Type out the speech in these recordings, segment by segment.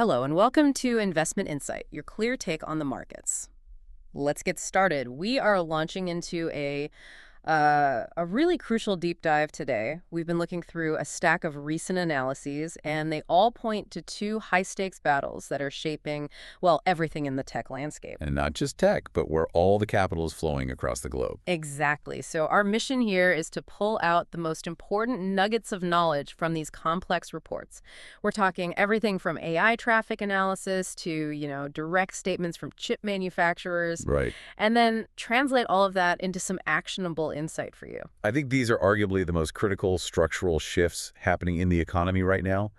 Hello, and welcome to Investment Insight, your clear take on the markets. Let's get started. We are launching into a really crucial deep dive today. We've been looking through a stack of recent analyses, and they all point to two high-stakes battles that are shaping, well, everything in the tech landscape. And not just tech, but where all the capital is flowing across the globe. Exactly. So our mission here is to pull out the most important nuggets of knowledge from these complex reports. We're talking everything from AI traffic analysis to, direct statements from chip manufacturers. Right. And then translate all of that into some actionable insight for you. I think these are arguably the most critical structural shifts happening in the economy right now,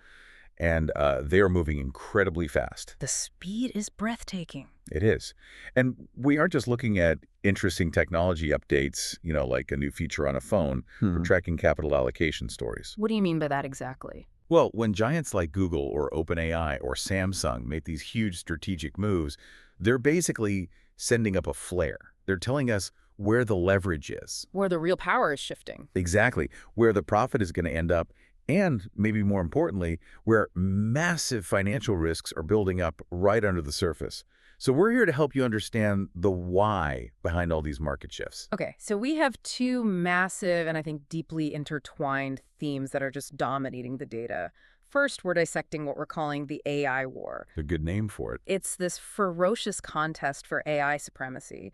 and they are moving incredibly fast. The speed is breathtaking. It is. And we aren't just looking at interesting technology updates, like a new feature on a phone. We're tracking capital allocation stories. What do you mean by that exactly? Well, when giants like Google or OpenAI or Samsung make these huge strategic moves, they're basically sending up a flare. They're telling us where the leverage is. Where the real power is shifting. Exactly. Where the profit is going to end up, and maybe more importantly, where massive financial risks are building up right under the surface. So we're here to help you understand the why behind all these market shifts. Okay, so we have two massive and I think deeply intertwined themes that are just dominating the data. First, we're dissecting what we're calling the AI war. A good name for it. It's this ferocious contest for AI supremacy,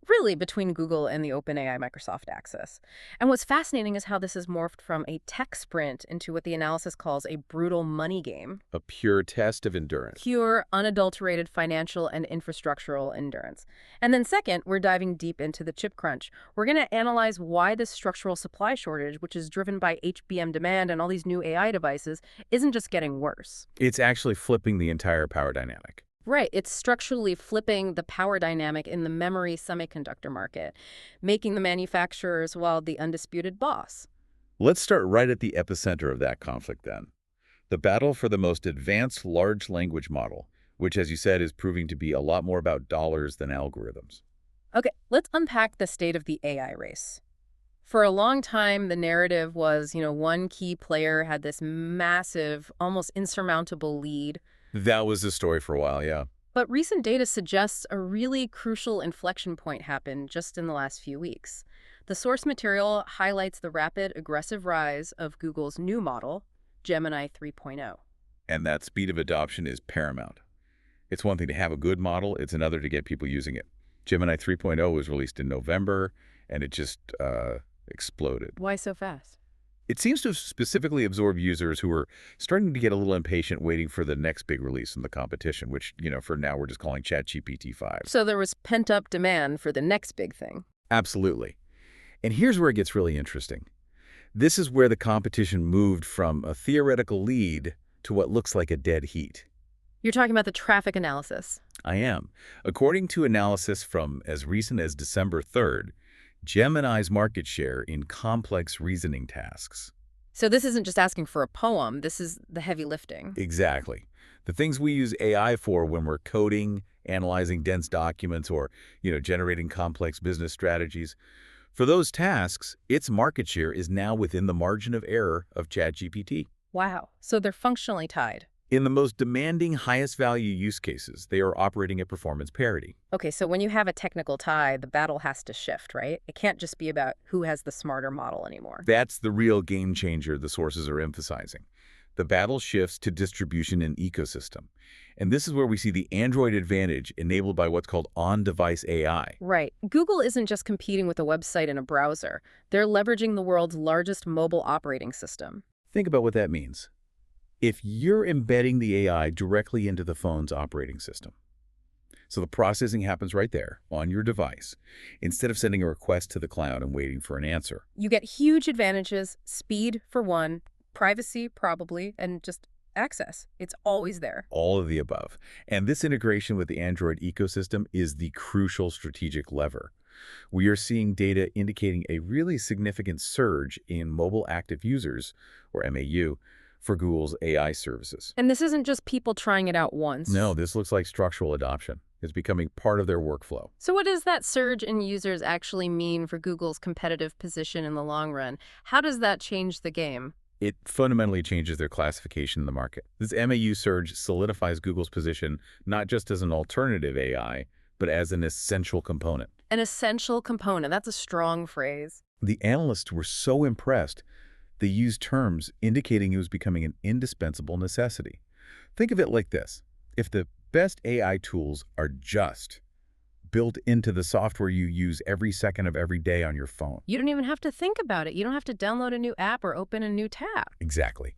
really between Google and the OpenAI Microsoft axis. And what's fascinating is how this has morphed from a tech sprint into what the analysis calls a brutal money game. A pure test of endurance. Pure, unadulterated financial and infrastructural endurance. And then second, we're diving deep into the chip crunch. We're going to analyze why this structural supply shortage, which is driven by HBM demand and all these new AI devices, isn't just getting worse. It's actually flipping the entire power dynamic. Right. It's structurally flipping the power dynamic in the memory semiconductor market, making the manufacturers, well, the undisputed boss. Let's start right at the epicenter of that conflict then. The battle for the most advanced large language model, which, as you said, is proving to be a lot more about dollars than algorithms. Okay, let's unpack the state of the AI race. For a long time, the narrative was, one key player had this massive, almost insurmountable lead. That was the story for a while, yeah. But recent data suggests a really crucial inflection point happened just in the last few weeks. The source material highlights the rapid, aggressive rise of Google's new model, Gemini 3.0. And that speed of adoption is paramount. It's one thing to have a good model, it's another to get people using it. Gemini 3.0 was released in November, and it just exploded. Why so fast? It seems to have specifically absorbed users who are starting to get a little impatient waiting for the next big release in the competition, which, for now we're just calling ChatGPT 5. So there was pent-up demand for the next big thing. Absolutely. And here's where it gets really interesting. This is where the competition moved from a theoretical lead to what looks like a dead heat. You're talking about the traffic analysis. I am. According to analysis from as recent as December 3rd, Gemini's market share in complex reasoning tasks. So this isn't just asking for a poem, this is the heavy lifting. Exactly. The things we use AI for when we're coding, analyzing dense documents, or, generating complex business strategies. For those tasks, its market share is now within the margin of error of ChatGPT. Wow. So they're functionally tied. In the most demanding, highest value use cases, they are operating at performance parity. Okay, so when you have a technical tie, the battle has to shift, right? It can't just be about who has the smarter model anymore. That's the real game changer the sources are emphasizing. The battle shifts to distribution and ecosystem. And this is where we see the Android advantage enabled by what's called on-device AI. Right. Google isn't just competing with a website and a browser. They're leveraging the world's largest mobile operating system. Think about what that means. If you're embedding the AI directly into the phone's operating system, so the processing happens right there on your device, instead of sending a request to the cloud and waiting for an answer. You get huge advantages, speed for one, privacy probably, and just access. It's always there. All of the above. And this integration with the Android ecosystem is the crucial strategic lever. We are seeing data indicating a really significant surge in mobile active users, or MAU, for Google's AI services. And this isn't just people trying it out once. No, this looks like structural adoption. It's becoming part of their workflow. So what does that surge in users actually mean for Google's competitive position in the long run? How does that change the game? It fundamentally changes their classification in the market. This MAU surge solidifies Google's position not just as an alternative AI, but as an essential component. An essential component. That's a strong phrase. The analysts were so impressed, they used terms indicating it was becoming an indispensable necessity. Think of it like this. If the best AI tools are just built into the software you use every second of every day on your phone. You don't even have to think about it. You don't have to download a new app or open a new tab. Exactly.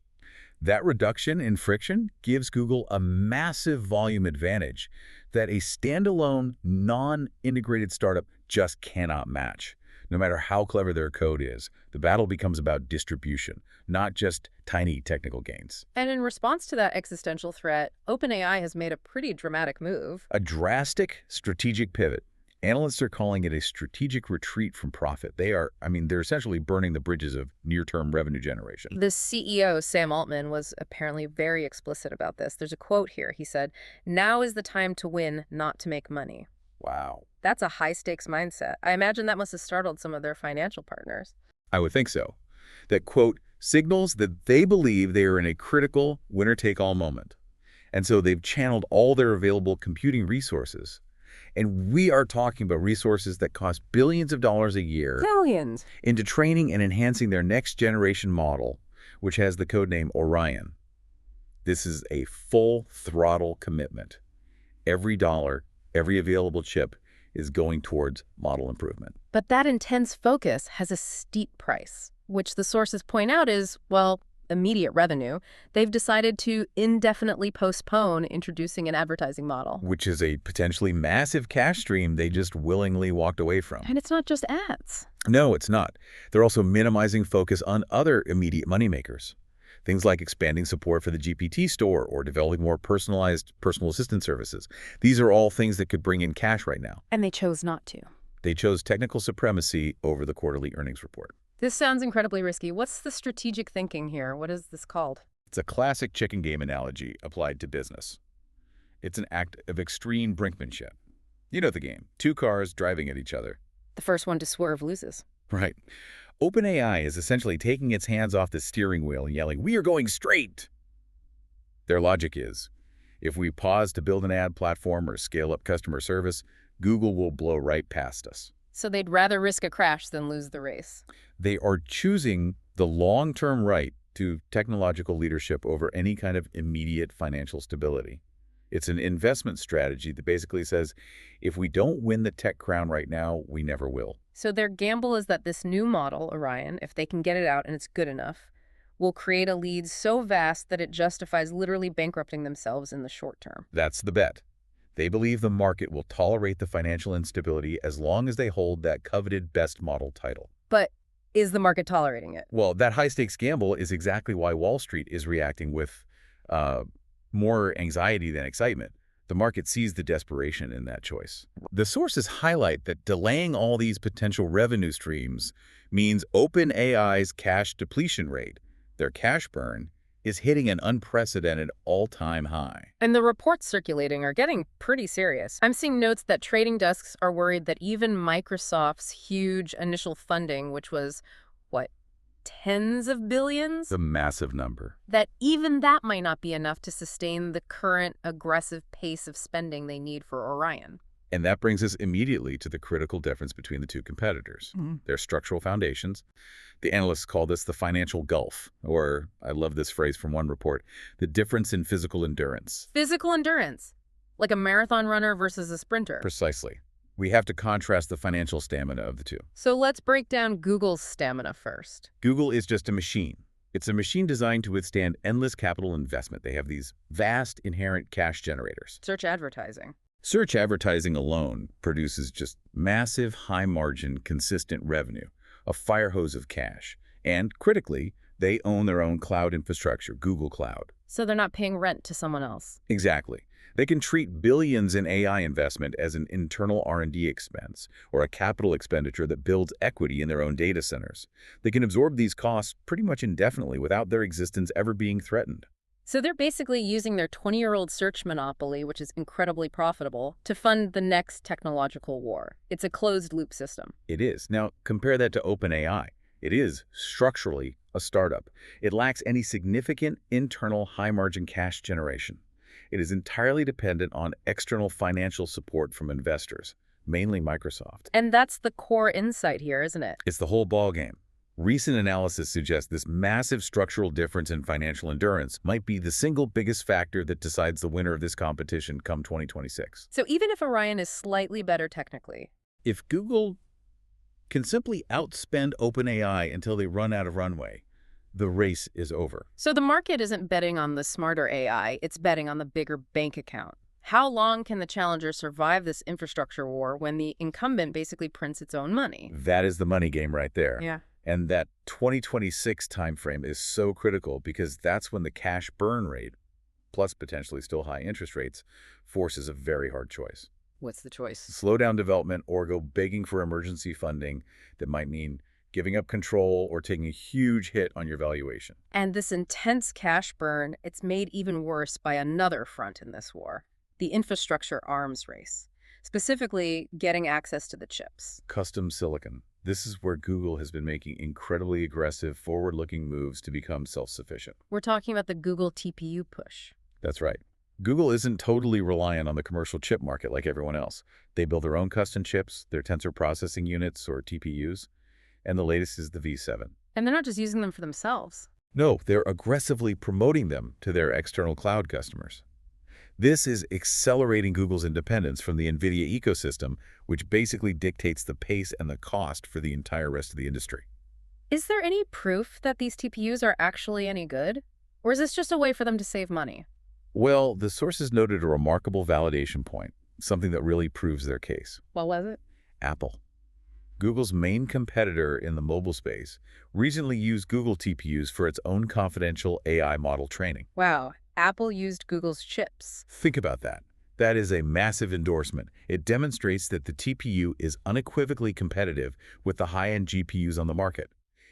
That reduction in friction gives Google a massive volume advantage that a standalone, non-integrated startup just cannot match. No matter how clever their code is, the battle becomes about distribution, not just tiny technical gains. And in response to that existential threat, OpenAI has made a pretty dramatic move. A drastic strategic pivot. Analysts are calling it a strategic retreat from profit. They're essentially burning the bridges of near-term revenue generation. The CEO, Sam Altman, was apparently very explicit about this. There's a quote here. He said, "Now is the time to win, not to make money." Wow. That's a high-stakes mindset. I imagine that must have startled some of their financial partners. I would think so. That quote signals that they believe they are in a critical winner-take-all moment. And so they've channeled all their available computing resources. And we are talking about resources that cost billions of dollars a year Billions! into training and enhancing their next-generation model, which has the codename Orion. This is a full-throttle commitment. Every dollar, every available chip is going towards model improvement. But that intense focus has a steep price, which the sources point out is, well, immediate revenue. They've decided to indefinitely postpone introducing an advertising model. Which is a potentially massive cash stream they just willingly walked away from. And it's not just ads. No, it's not. They're also minimizing focus on other immediate moneymakers. Things like expanding support for the GPT store or developing more personalized personal assistant services. These are all things that could bring in cash right now. And they chose not to. They chose technical supremacy over the quarterly earnings report. This sounds incredibly risky. What's the strategic thinking here? What is this called? It's a classic chicken game analogy applied to business. It's an act of extreme brinkmanship. You know the game. Two cars driving at each other. The first one to swerve loses. Right. OpenAI is essentially taking its hands off the steering wheel and yelling, "We are going straight!" Their logic is, if we pause to build an ad platform or scale up customer service, Google will blow right past us. So they'd rather risk a crash than lose the race. They are choosing the long-term right to technological leadership over any kind of immediate financial stability. It's an investment strategy that basically says, if we don't win the tech crown right now, we never will. So their gamble is that this new model, Orion, if they can get it out and it's good enough, will create a lead so vast that it justifies literally bankrupting themselves in the short term. That's the bet. They believe the market will tolerate the financial instability as long as they hold that coveted best model title. But is the market tolerating it? Well, that high-stakes gamble is exactly why Wall Street is reacting with more anxiety than excitement. The market sees the desperation in that choice. The sources highlight that delaying all these potential revenue streams means OpenAI's cash depletion rate, their cash burn, is hitting an unprecedented all-time high. And the reports circulating are getting pretty serious. I'm seeing notes that trading desks are worried that even Microsoft's huge initial funding, which was, what, tens of billions? The massive number. That even that might not be enough to sustain the current aggressive pace of spending they need for Orion. And that brings us immediately to the critical difference between the two competitors. Their structural foundations. The analysts call this the financial gulf, or, I love this phrase from one report, the difference in physical endurance. Physical endurance? Like a marathon runner versus a sprinter? Precisely. We have to contrast the financial stamina of the two. So let's break down Google's stamina first. Google is just a machine. It's a machine designed to withstand endless capital investment. They have these vast inherent cash generators. Search advertising. Search advertising alone produces just massive, high-margin, consistent revenue, a fire hose of cash. And, critically, they own their own cloud infrastructure, Google Cloud. So they're not paying rent to someone else. Exactly. They can treat billions in AI investment as an internal R&D expense or a capital expenditure that builds equity in their own data centers. They can absorb these costs pretty much indefinitely without their existence ever being threatened. So they're basically using their 20-year-old search monopoly, which is incredibly profitable, to fund the next technological war. It's a closed-loop system. It is. Now, compare that to OpenAI. It is structurally a startup. It lacks any significant internal high-margin cash generation. It is entirely dependent on external financial support from investors, mainly Microsoft. And that's the core insight here, isn't it? It's the whole ballgame. Recent analysis suggests this massive structural difference in financial endurance might be the single biggest factor that decides the winner of this competition come 2026. So even if Orion is slightly better technically, If Google can simply outspend OpenAI until they run out of runway, the race is over. so the market isn't betting on the smarter AI, it's betting on the bigger bank account. How long can the challenger survive this infrastructure war when the incumbent basically prints its own money? That is the money game right there. Yeah. And that 2026 timeframe is so critical because that's when the cash burn rate, plus potentially still high interest rates, forces a very hard choice. What's the choice? Slow down development or go begging for emergency funding that might mean giving up control or taking a huge hit on your valuation. And this intense cash burn, it's made even worse by another front in this war, the infrastructure arms race, specifically getting access to the chips. Custom silicon. This is where Google has been making incredibly aggressive, forward-looking moves to become self-sufficient. We're talking about the Google TPU push. That's right. Google isn't totally reliant on the commercial chip market like everyone else. They build their own custom chips, their tensor processing units, or TPUs, and the latest is the V7. And they're not just using them for themselves. No, they're aggressively promoting them to their external cloud customers. This is accelerating Google's independence from the NVIDIA ecosystem, which basically dictates the pace and the cost for the entire rest of the industry. Is there any proof that these TPUs are actually any good? Or is this just a way for them to save money? Well, the sources noted a remarkable validation point, something that really proves their case. What was it? Apple, Google's main competitor in the mobile space, recently used Google TPUs for its own confidential AI model training. Wow, Apple used Google's chips. Think about that. That is a massive endorsement. It demonstrates that the TPU is unequivocally competitive with the high-end GPUs on the market.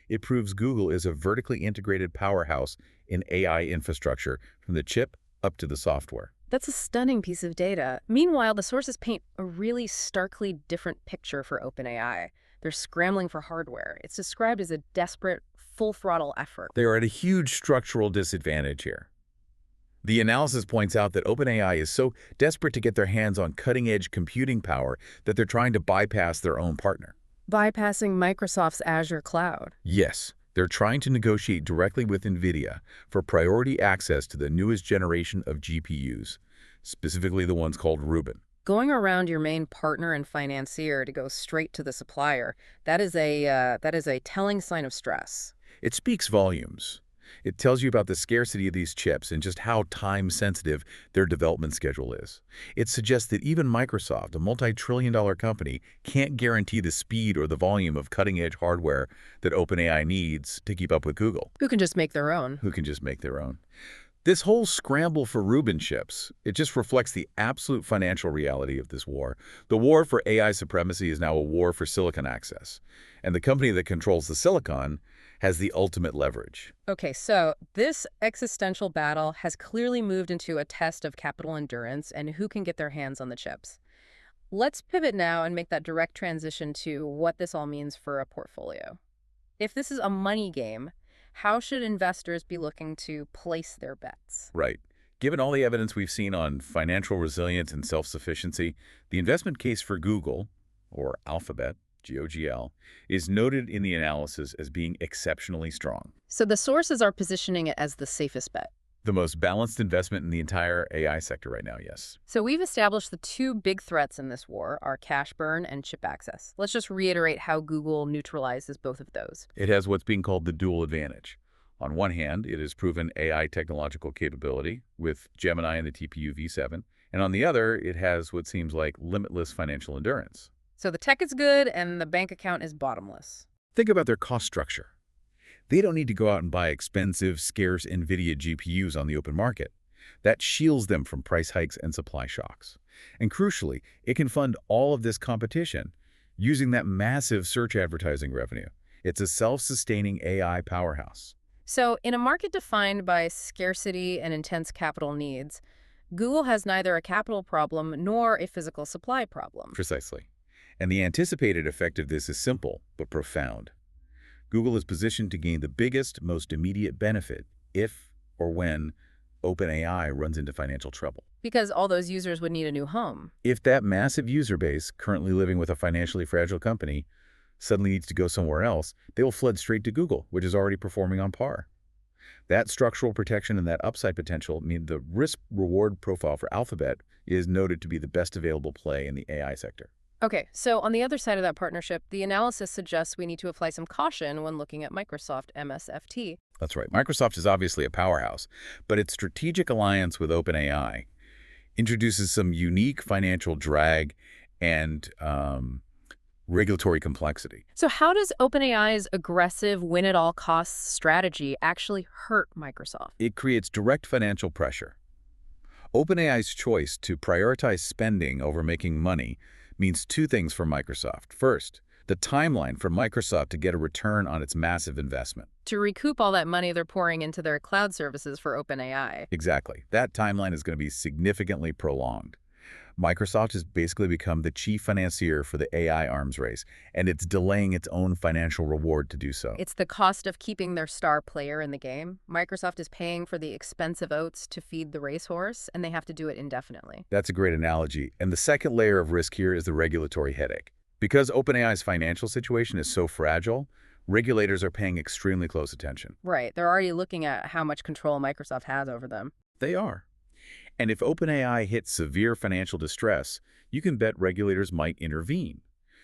It proves Google is a vertically integrated powerhouse in AI infrastructure, from the chip up to the software. That's a stunning piece of data. Meanwhile, the sources paint a really starkly different picture for OpenAI. They're scrambling for hardware. It's described as a desperate, full-throttle effort. They are at a huge structural disadvantage here. The analysis points out that OpenAI is so desperate to get their hands on cutting-edge computing power that they're trying to bypass their own partner. Bypassing Microsoft's Azure cloud. Yes, they're trying to negotiate directly with NVIDIA for priority access to the newest generation of GPUs, specifically the ones called Rubin. Going around your main partner and financier to go straight to the supplier, that is a telling sign of stress. It speaks volumes. It tells you about the scarcity of these chips and just how time-sensitive their development schedule is. It suggests that even Microsoft, a multi-trillion-dollar company, can't guarantee the speed or the volume of cutting-edge hardware that OpenAI needs to keep up with Google. Who can just make their own? Who can just make their own. This whole scramble for Rubin chips, it just reflects the absolute financial reality of this war. The war for AI supremacy is now a war for silicon access. And the company that controls the silicon has the ultimate leverage. Okay, so this existential battle has clearly moved into a test of capital endurance and who can get their hands on the chips. Let's pivot now and make that direct transition to what this all means for a portfolio. If this is a money game, how should investors be looking to place their bets? Right. Given all the evidence we've seen on financial resilience and self-sufficiency, the investment case for Google, or Alphabet, GOGL, is noted in the analysis as being exceptionally strong. So the sources are positioning it as the safest bet. The most balanced investment in the entire AI sector right now, yes. So we've established the two big threats in this war are cash burn and chip access. Let's just reiterate how Google neutralizes both of those. It has what's being called the dual advantage. On one hand, it has proven AI technological capability with Gemini and the TPU V7, and on the other, it has what seems like limitless financial endurance. So the tech is good and the bank account is bottomless. Think about their cost structure. They don't need to go out and buy expensive, scarce NVIDIA GPUs on the open market. That shields them from price hikes and supply shocks. And crucially, it can fund all of this competition using that massive search advertising revenue. It's a self-sustaining AI powerhouse. So in a market defined by scarcity and intense capital needs, Google has neither a capital problem nor a physical supply problem. Precisely. And the anticipated effect of this is simple but profound. Google is positioned to gain the biggest, most immediate benefit if or when OpenAI runs into financial trouble. Because all those users would need a new home. If that massive user base currently living with a financially fragile company suddenly needs to go somewhere else, they will flood straight to Google, which is already performing on par. That structural protection and that upside potential mean the risk-reward profile for Alphabet is noted to be the best available play in the AI sector. Okay, so on the other side of that partnership, the analysis suggests we need to apply some caution when looking at Microsoft MSFT. That's right. Microsoft is obviously a powerhouse, but its strategic alliance with OpenAI introduces some unique financial drag and regulatory complexity. So how does OpenAI's aggressive win-at-all-costs strategy actually hurt Microsoft? It creates direct financial pressure. OpenAI's choice to prioritize spending over making money means two things for Microsoft. First, the timeline for Microsoft to get a return on its massive investment. To recoup all that money they're pouring into their cloud services for OpenAI. Exactly. That timeline is going to be significantly prolonged. Microsoft has basically become the chief financier for the AI arms race, and it's delaying its own financial reward to do so. It's the cost of keeping their star player in the game. Microsoft is paying for the expensive oats to feed the racehorse, and they have to do it indefinitely. That's a great analogy. And the second layer of risk here is the regulatory headache. Because OpenAI's financial situation is so fragile, regulators are paying extremely close attention. Right. They're already looking at how much control Microsoft has over them. They are. And if OpenAI hits severe financial distress, you can bet regulators might intervene.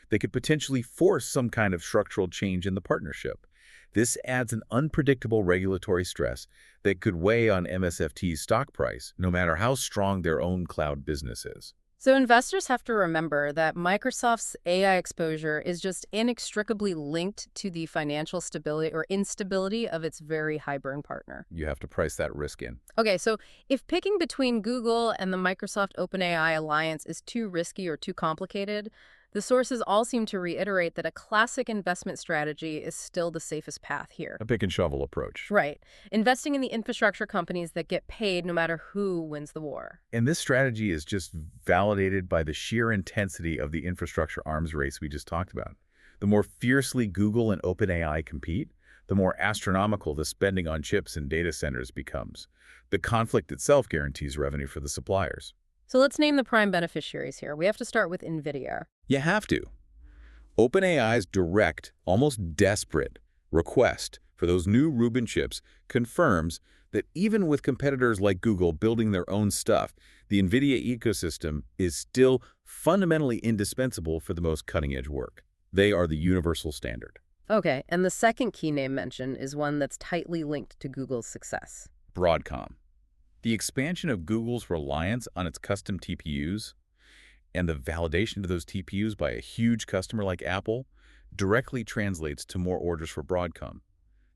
They could potentially force some kind of structural change in the partnership. This adds an unpredictable regulatory stress that could weigh on MSFT's stock price, no matter how strong their own cloud business is. So investors have to remember that Microsoft's AI exposure is just inextricably linked to the financial stability or instability of its very high-burn partner. You have to price that risk in. Okay, so if picking between Google and the Microsoft OpenAI alliance is too risky or too complicated, the sources all seem to reiterate that a classic investment strategy is still the safest path here. A pick and shovel approach. Right. Investing in the infrastructure companies that get paid no matter who wins the war. And this strategy is just validated by the sheer intensity of the infrastructure arms race we just talked about. The more fiercely Google and OpenAI compete, the more astronomical the spending on chips and data centers becomes. The conflict itself guarantees revenue for the suppliers. So let's name the prime beneficiaries here. We have to start with NVIDIA. You have to. OpenAI's direct, almost desperate request for those new Rubin chips confirms that even with competitors like Google building their own stuff, the NVIDIA ecosystem is still fundamentally indispensable for the most cutting-edge work. They are the universal standard. Okay, and the second key name mentioned is one that's tightly linked to Google's success. Broadcom. The expansion of Google's reliance on its custom TPUs and the validation of those TPUs by a huge customer like Apple directly translates to more orders for Broadcom.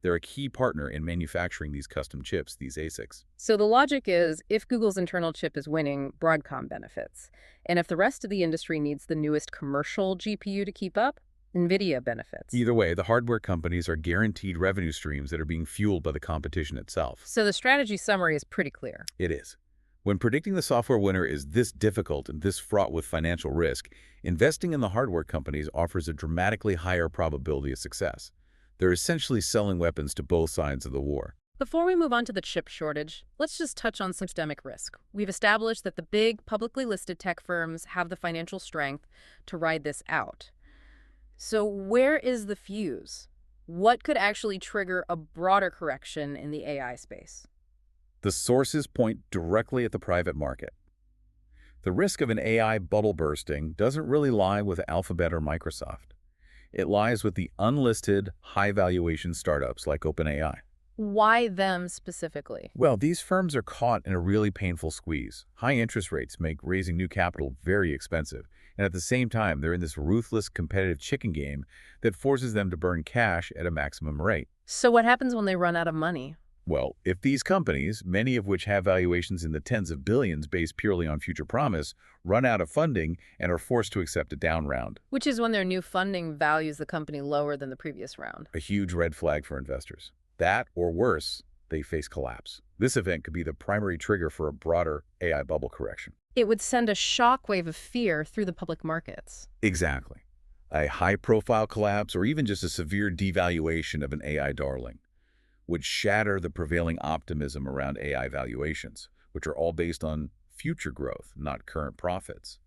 They're a key partner in manufacturing these custom chips, these ASICs. So the logic is, if Google's internal chip is winning, Broadcom benefits. And if the rest of the industry needs the newest commercial GPU to keep up, NVIDIA benefits. Either way, the hardware companies are guaranteed revenue streams that are being fueled by the competition itself. So the strategy summary is pretty clear. It is. When predicting the software winner is this difficult and this fraught with financial risk, investing in the hardware companies offers a dramatically higher probability of success. They're essentially selling weapons to both sides of the war. Before we move on to the chip shortage, let's just touch on systemic risk. We've established that the big, publicly listed tech firms have the financial strength to ride this out. So where is the fuse? What could actually trigger a broader correction in the AI space? The sources point directly at the private market. The risk of an AI bubble bursting doesn't really lie with Alphabet or Microsoft. It lies with the unlisted, high-valuation startups like OpenAI. Why them specifically? Well, these firms are caught in a really painful squeeze. High interest rates make raising new capital very expensive, and at the same time, they're in this ruthless competitive chicken game that forces them to burn cash at a maximum rate. So what happens when they run out of money? Well, if these companies, many of which have valuations in the tens of billions based purely on future promise, run out of funding and are forced to accept a down round. Which is when their new funding values the company lower than the previous round. A huge red flag for investors. That, or worse, they face collapse. This event could be the primary trigger for a broader AI bubble correction. It would send a shockwave of fear through the public markets. Exactly. A high-profile collapse or even just a severe devaluation of an AI darling would shatter the prevailing optimism around AI valuations, which are all based on future growth, not current profits.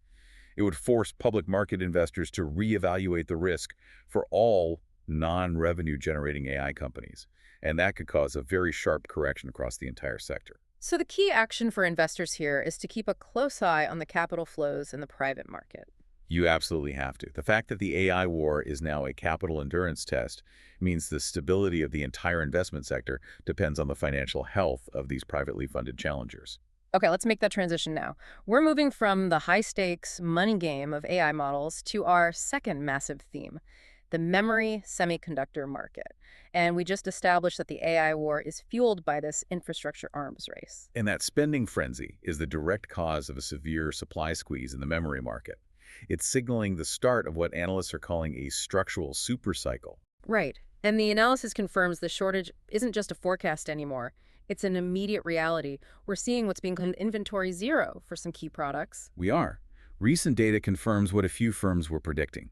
It would force public market investors to reevaluate the risk for all non-revenue generating AI companies, and that could cause a very sharp correction across the entire sector. So the key action for investors here is to keep a close eye on the capital flows in the private market. You absolutely have to. The fact that the AI war is now a capital endurance test means the stability of the entire investment sector depends on the financial health of these privately funded challengers. Okay, let's make that transition now. We're moving from the high-stakes money game of AI models to our second massive theme, the memory semiconductor market. And we just established that the AI war is fueled by this infrastructure arms race. And that spending frenzy is the direct cause of a severe supply squeeze in the memory market. It's signaling the start of what analysts are calling a structural supercycle. Right. And the analysis confirms the shortage isn't just a forecast anymore. It's an immediate reality. We're seeing what's being called inventory zero for some key products. We are. Recent data confirms what a few firms were predicting.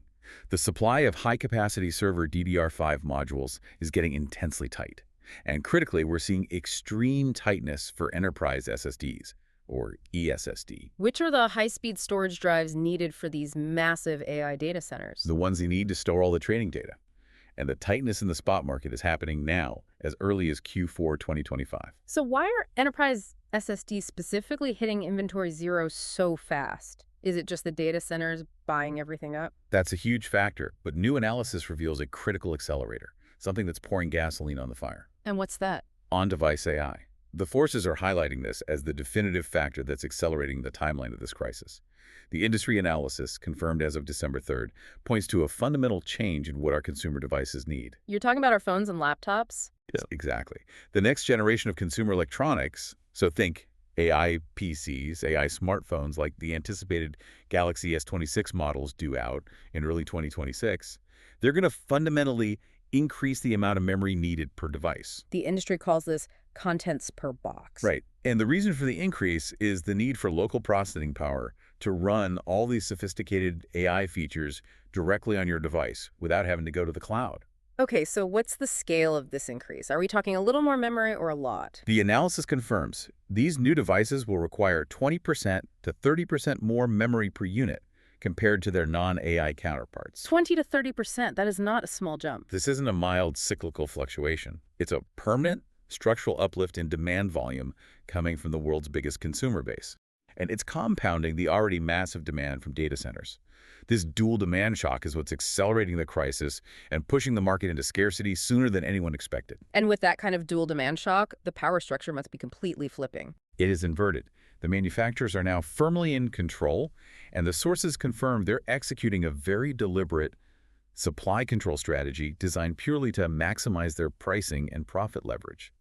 The supply of high-capacity server DDR5 modules is getting intensely tight. And critically, we're seeing extreme tightness for enterprise SSDs, or ESSD. Which are the high-speed storage drives needed for these massive AI data centers? The ones you need to store all the training data. And the tightness in the spot market is happening now, as early as Q4 2025. So why are enterprise SSDs specifically hitting inventory zero so fast? Is it just the data centers buying everything up? That's a huge factor, but new analysis reveals a critical accelerator, something that's pouring gasoline on the fire. And what's that? On-device AI. The forces are highlighting this as the definitive factor that's accelerating the timeline of this crisis. The industry analysis, confirmed as of December 3rd, points to a fundamental change in what our consumer devices need. You're talking about our phones and laptops? Yes, exactly. The next generation of consumer electronics, so think AI PCs, AI smartphones like the anticipated Galaxy S26 models due out in early 2026, they're going to fundamentally increase the amount of memory needed per device. The industry calls this contents per box. Right. And the reason for the increase is the need for local processing power to run all these sophisticated AI features directly on your device without having to go to the cloud. Okay, so what's the scale of this increase? Are we talking a little more memory or a lot? The analysis confirms these new devices will require 20% to 30% more memory per unit compared to their non-AI counterparts. 20 to 30%, that is not a small jump. This isn't a mild cyclical fluctuation. It's a permanent structural uplift in demand volume coming from the world's biggest consumer base. And it's compounding the already massive demand from data centers. This dual demand shock is what's accelerating the crisis and pushing the market into scarcity sooner than anyone expected. And with that kind of dual demand shock, the power structure must be completely flipping. It is inverted. The manufacturers are now firmly in control, and the sources confirm they're executing a very deliberate supply control strategy designed purely to maximize their pricing and profit leverage.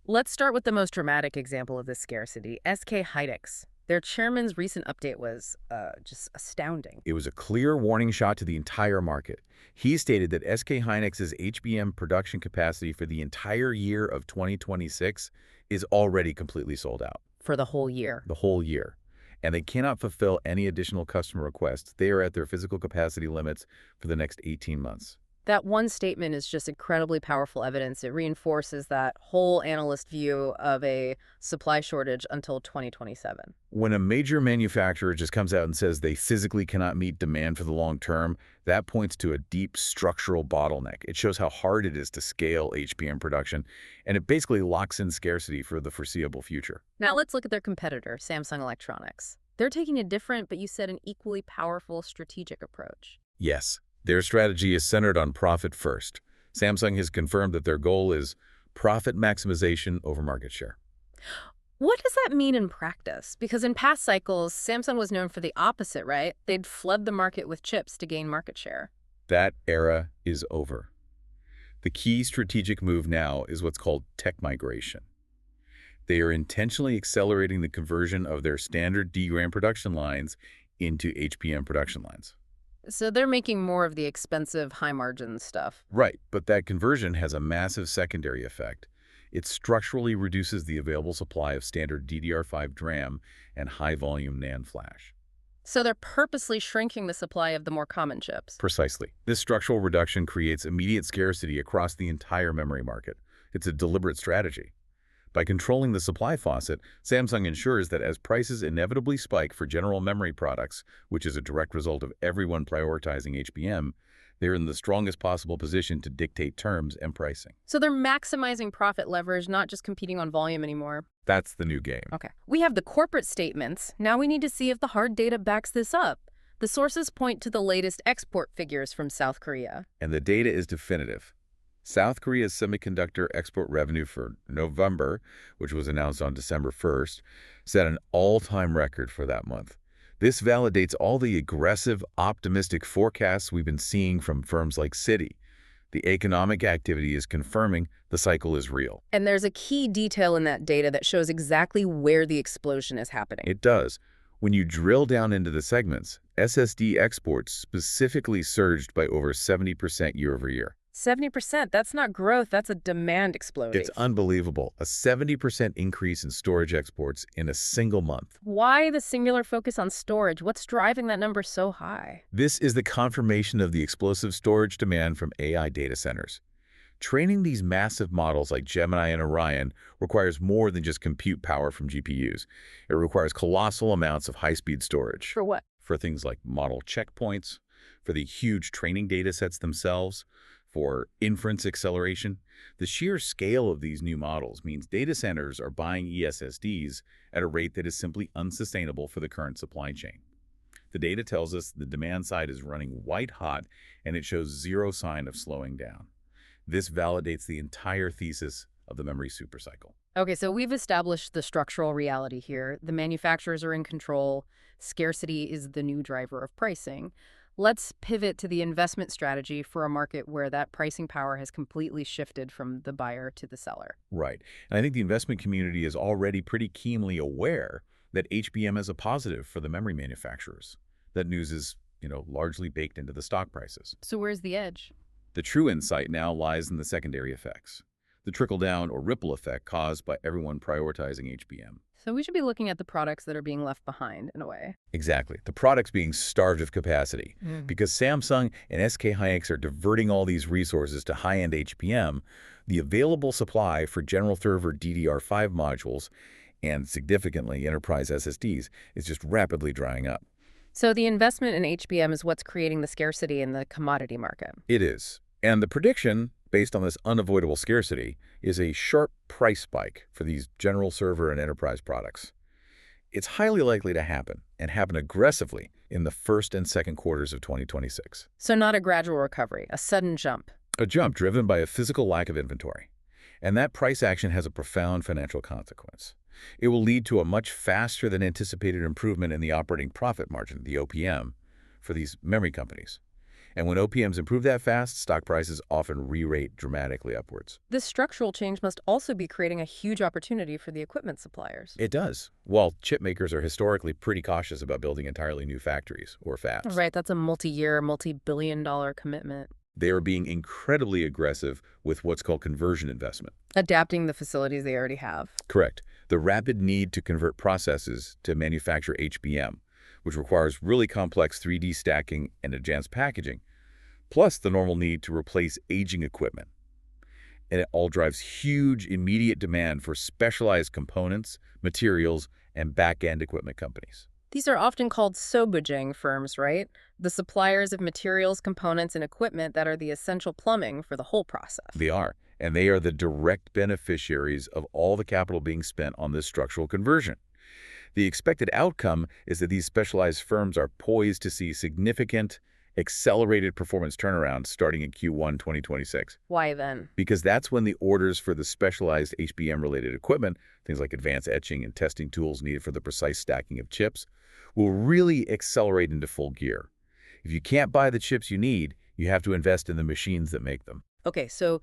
Let's start with the most dramatic example of this scarcity, SK Hynix. Their chairman's recent update was just astounding. It was a clear warning shot to the entire market. He stated that SK Hynix's HBM production capacity for the entire year of 2026 is already completely sold out. For the whole year. The whole year. And they cannot fulfill any additional customer requests. They are at their physical capacity limits for the next 18 months. That one statement is just incredibly powerful evidence. It reinforces that whole analyst view of a supply shortage until 2027. When a major manufacturer just comes out and says they physically cannot meet demand for the long term, that points to a deep structural bottleneck. It shows how hard it is to scale HBM production, and it basically locks in scarcity for the foreseeable future. Now let's look at their competitor, Samsung Electronics. They're taking a different, but you said an equally powerful strategic approach. Yes. Their strategy is centered on profit first. Samsung has confirmed that their goal is profit maximization over market share. What does that mean in practice? Because in past cycles, Samsung was known for the opposite, right? They'd flood the market with chips to gain market share. That era is over. The key strategic move now is what's called tech migration. They are intentionally accelerating the conversion of their standard DRAM production lines into HBM production lines. So they're making more of the expensive, high-margin stuff. Right, but that conversion has a massive secondary effect. It structurally reduces the available supply of standard DDR5 DRAM and high-volume NAND flash. So they're purposely shrinking the supply of the more common chips. Precisely. This structural reduction creates immediate scarcity across the entire memory market. It's a deliberate strategy. By controlling the supply faucet, Samsung ensures that as prices inevitably spike for general memory products, which is a direct result of everyone prioritizing HBM, they're in the strongest possible position to dictate terms and pricing. So they're maximizing profit leverage, not just competing on volume anymore. That's the new game. Okay. We have the corporate statements. Now we need to see if the hard data backs this up. The sources point to the latest export figures from South Korea. And the data is definitive. South Korea's semiconductor export revenue for November, which was announced on December 1st, set an all-time record for that month. This validates all the aggressive, optimistic forecasts we've been seeing from firms like Citi. The economic activity is confirming the cycle is real. And there's a key detail in that data that shows exactly where the explosion is happening. It does. When you drill down into the segments, SSD exports specifically surged by over 70% year over year. 70%, that's not growth, that's a demand explosion. It's unbelievable. A 70% increase in storage exports in a single month. Why the singular focus on storage? What's driving that number so high? This is the confirmation of the explosive storage demand from AI data centers. Training these massive models like Gemini and Orion requires more than just compute power from GPUs. It requires colossal amounts of high-speed storage. For what? For things like model checkpoints, for the huge training data sets themselves, for inference acceleration. The sheer scale of these new models means data centers are buying eSSDs at a rate that is simply unsustainable for the current supply chain. The data tells us the demand side is running white hot, and it shows zero sign of slowing down. This validates the entire thesis of the memory supercycle. Okay, so we've established the structural reality here. The manufacturers are in control. Scarcity is the new driver of pricing. Let's pivot to the investment strategy for a market where that pricing power has completely shifted from the buyer to the seller. Right. And I think the investment community is already pretty keenly aware that HBM is a positive for the memory manufacturers. That news is, largely baked into the stock prices. So where's the edge? The true insight now lies in the secondary effects, the trickle-down or ripple effect caused by everyone prioritizing HBM. So we should be looking at the products that are being left behind, in a way. Exactly. The products being starved of capacity. Because Samsung and SK Hynix are diverting all these resources to high-end HBM, the available supply for general server DDR5 modules and, significantly, enterprise SSDs is just rapidly drying up. So the investment in HBM is what's creating the scarcity in the commodity market. It is. And the prediction, based on this unavoidable scarcity, is a sharp price spike for these general server and enterprise products. It's highly likely to happen, and happen aggressively, in the first and second quarters of 2026. So not a gradual recovery, a sudden jump. A jump driven by a physical lack of inventory. And that price action has a profound financial consequence. It will lead to a much faster than anticipated improvement in the operating profit margin, the OPM, for these memory companies. And when OPMs improve that fast, stock prices often re-rate dramatically upwards. This structural change must also be creating a huge opportunity for the equipment suppliers. It does. While chip makers are historically pretty cautious about building entirely new factories or fabs. Right, that's a multi-year, multi-billion-dollar commitment. They are being incredibly aggressive with what's called conversion investment. Adapting the facilities they already have. Correct. The rapid need to convert processes to manufacture HBM, which requires really complex 3D stacking and advanced packaging, plus the normal need to replace aging equipment. And it all drives huge immediate demand for specialized components, materials, and back-end equipment companies. These are often called sobujang firms, right? The suppliers of materials, components, and equipment that are the essential plumbing for the whole process. They are, and they are the direct beneficiaries of all the capital being spent on this structural conversion. The expected outcome is that these specialized firms are poised to see significant, accelerated performance turnarounds starting in Q1 2026. Why then? Because that's when the orders for the specialized HBM-related equipment, things like advanced etching and testing tools needed for the precise stacking of chips, will really accelerate into full gear. If you can't buy the chips you need, you have to invest in the machines that make them. Okay, so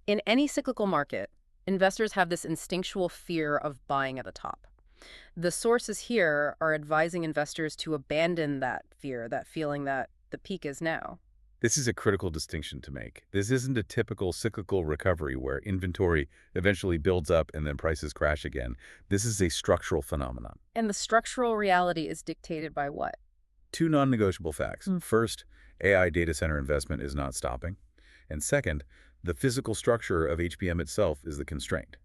in any cyclical market, investors have this instinctual fear of buying at the top. The sources here are advising investors to abandon that fear, that feeling that the peak is now. This is a critical distinction to make. This isn't a typical cyclical recovery where inventory eventually builds up and then prices crash again. This is a structural phenomenon. And the structural reality is dictated by what? Two non-negotiable facts. Mm. First, AI data center investment is not stopping. And second, the physical structure of HBM itself is the constraint.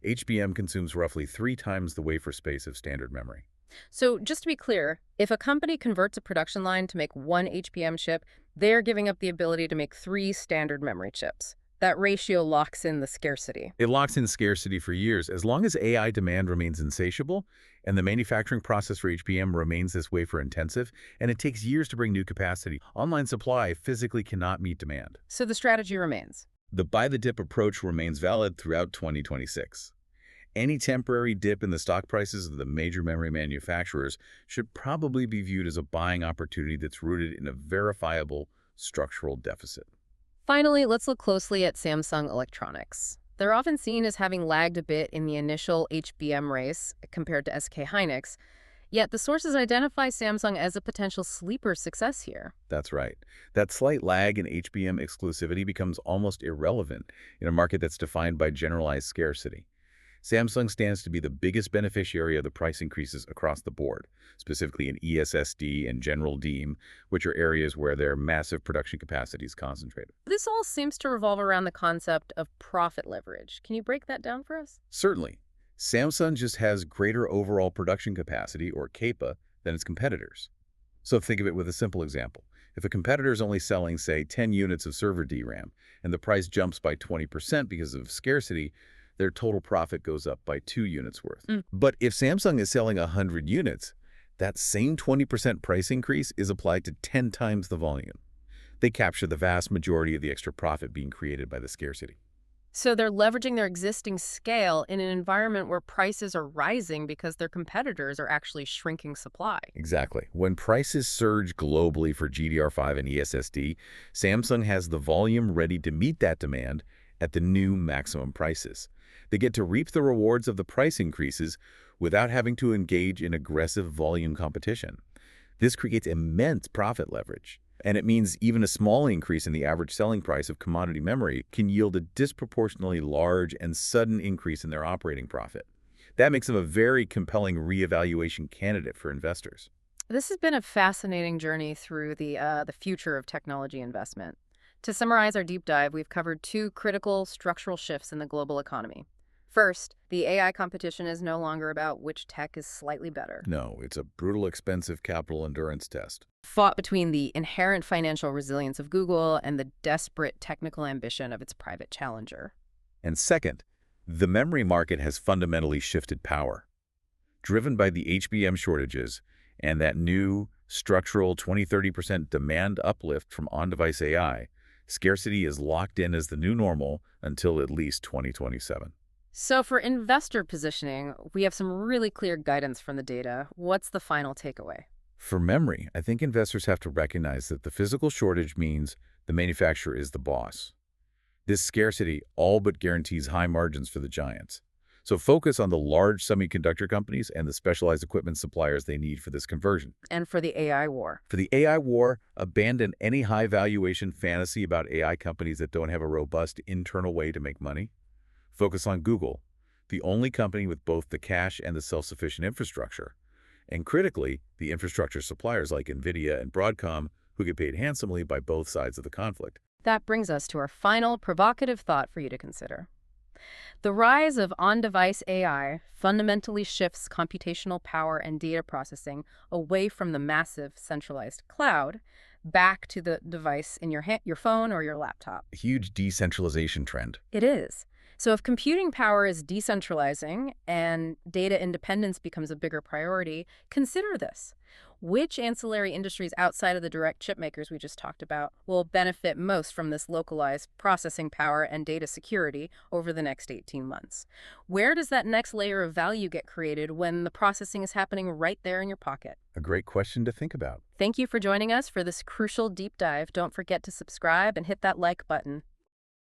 HBM consumes roughly 3 times the wafer space of standard memory. So just to be clear, if a company converts a production line to make one HBM chip, they're giving up the ability to make 3 standard memory chips. That ratio locks in the scarcity. It locks in scarcity for years as long as AI demand remains insatiable and the manufacturing process for HBM remains this wafer intensive, and it takes years to bring new capacity. Online supply physically cannot meet demand. So the strategy remains. The buy-the-dip approach remains valid throughout 2026. Any temporary dip in the stock prices of the major memory manufacturers should probably be viewed as a buying opportunity that's rooted in a verifiable structural deficit. Finally, let's look closely at Samsung Electronics. They're often seen as having lagged a bit in the initial HBM race compared to SK Hynix, yet the sources identify Samsung as a potential sleeper success here. That's right. That slight lag in HBM exclusivity becomes almost irrelevant in a market that's defined by generalized scarcity. Samsung stands to be the biggest beneficiary of the price increases across the board, specifically in ESSD and general DIMM, which are areas where their massive production capacity is concentrated. This all seems to revolve around the concept of profit leverage. Can you break that down for us? Certainly, Samsung just has greater overall production capacity, or CAPA, than its competitors. So think of it with a simple example. If a competitor is only selling, say, 10 units of server DRAM, and the price jumps by 20% because of scarcity, their total profit goes up by 2 units worth. But if Samsung is selling 100 units, that same 20% price increase is applied to 10 times the volume. They capture the vast majority of the extra profit being created by the scarcity. So they're leveraging their existing scale in an environment where prices are rising because their competitors are actually shrinking supply. Exactly. When prices surge globally for GDR5 and ESSD, Samsung has the volume ready to meet that demand at the new maximum prices. They get to reap the rewards of the price increases without having to engage in aggressive volume competition. This creates immense profit leverage, and it means even a small increase in the average selling price of commodity memory can yield a disproportionately large and sudden increase in their operating profit. That makes them a very compelling reevaluation candidate for investors. This has been a fascinating journey through the future of technology investment. To summarize our deep dive, we've covered 2 critical structural shifts in the global economy. First, the AI competition is no longer about which tech is slightly better. No, it's a brutal, expensive capital endurance test. Fought between the inherent financial resilience of Google and the desperate technical ambition of its private challenger. And second, the memory market has fundamentally shifted power. Driven by the HBM shortages and that new structural 20–30% demand uplift from on-device AI, scarcity is locked in as the new normal until at least 2027. So for investor positioning, we have some really clear guidance from the data. What's the final takeaway? For memory, I think investors have to recognize that the physical shortage means the manufacturer is the boss. This scarcity all but guarantees high margins for the giants. So focus on the large semiconductor companies and the specialized equipment suppliers they need for this conversion. And for the AI war? For the AI war, abandon any high valuation fantasy about AI companies that don't have a robust internal way to make money. Focus on Google, the only company with both the cash and the self-sufficient infrastructure. And critically, the infrastructure suppliers like NVIDIA and Broadcom, who get paid handsomely by both sides of the conflict. That brings us to our final provocative thought for you to consider. The rise of on-device AI fundamentally shifts computational power and data processing away from the massive centralized cloud back to the device in your phone or your laptop. A huge decentralization trend. It is. So if computing power is decentralizing and data independence becomes a bigger priority, consider this. Which ancillary industries outside of the direct chip makers we just talked about will benefit most from this localized processing power and data security over the next 18 months? Where does that next layer of value get created when the processing is happening right there in your pocket? A great question to think about. Thank you for joining us for this crucial deep dive. Don't forget to subscribe and hit that like button.